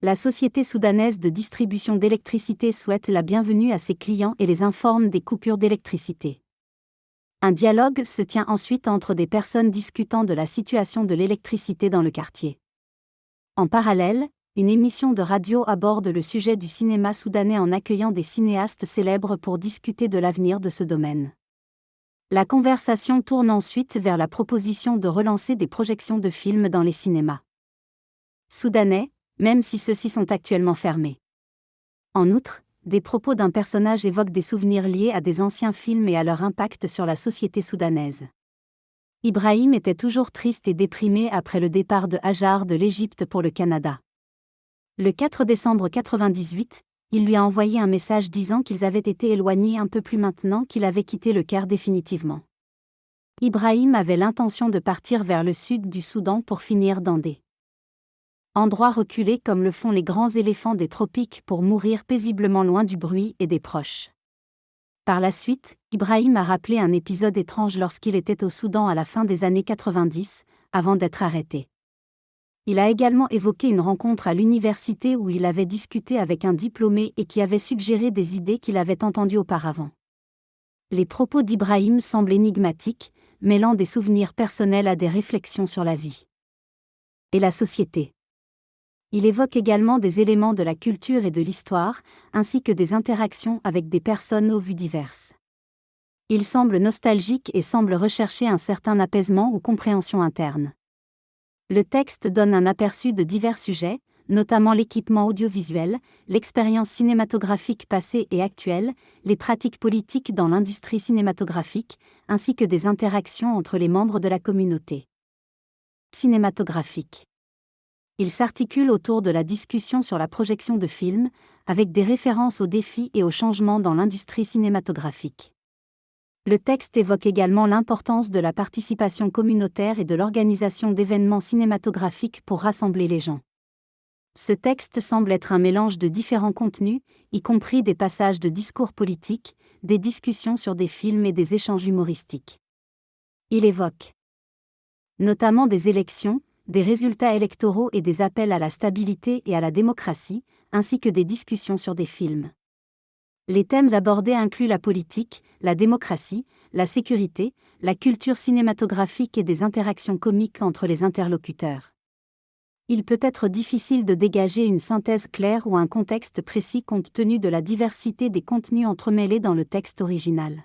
La société soudanaise de distribution d'électricité souhaite la bienvenue à ses clients et les informe des coupures d'électricité. Un dialogue se tient ensuite entre des personnes discutant de la situation de l'électricité dans le quartier. En parallèle, une émission de radio aborde le sujet du cinéma soudanais en accueillant des cinéastes célèbres pour discuter de l'avenir de ce domaine. La conversation tourne ensuite vers la proposition de relancer des projections de films dans les cinémas soudanais, même si ceux-ci sont actuellement fermés. En outre, des propos d'un personnage évoquent des souvenirs liés à des anciens films et à leur impact sur la société soudanaise. Ibrahim était toujours triste et déprimé après le départ de Hajar de l'Égypte pour le Canada. Le 4 décembre 1998, il lui a envoyé un message disant qu'ils avaient été éloignés un peu plus maintenant qu'il avait quitté le Caire définitivement. Ibrahim avait l'intention de partir vers le sud du Soudan pour finir dans des endroits reculés comme le font les grands éléphants des tropiques pour mourir paisiblement loin du bruit et des proches. Par la suite, Ibrahim a rappelé un épisode étrange lorsqu'il était au Soudan à la fin des années 90, avant d'être arrêté. Il a également évoqué une rencontre à l'université où il avait discuté avec un diplômé et qui avait suggéré des idées qu'il avait entendues auparavant. Les propos d'Ibrahim semblent énigmatiques, mêlant des souvenirs personnels à des réflexions sur la vie et la société. Il évoque également des éléments de la culture et de l'histoire, ainsi que des interactions avec des personnes aux vues diverses. Il semble nostalgique et semble rechercher un certain apaisement ou compréhension interne. Le texte donne un aperçu de divers sujets, notamment l'équipement audiovisuel, l'expérience cinématographique passée et actuelle, les pratiques politiques dans l'industrie cinématographique, ainsi que des interactions entre les membres de la communauté cinématographique. Il s'articule autour de la discussion sur la projection de films, avec des références aux défis et aux changements dans l'industrie cinématographique. Le texte évoque également l'importance de la participation communautaire et de l'organisation d'événements cinématographiques pour rassembler les gens. Ce texte semble être un mélange de différents contenus, y compris des passages de discours politiques, des discussions sur des films et des échanges humoristiques. Il évoque notamment des élections, des résultats électoraux et des appels à la stabilité et à la démocratie, ainsi que des discussions sur des films. Les thèmes abordés incluent la politique, la démocratie, la sécurité, la culture cinématographique et des interactions comiques entre les interlocuteurs. Il peut être difficile de dégager une synthèse claire ou un contexte précis compte tenu de la diversité des contenus entremêlés dans le texte original.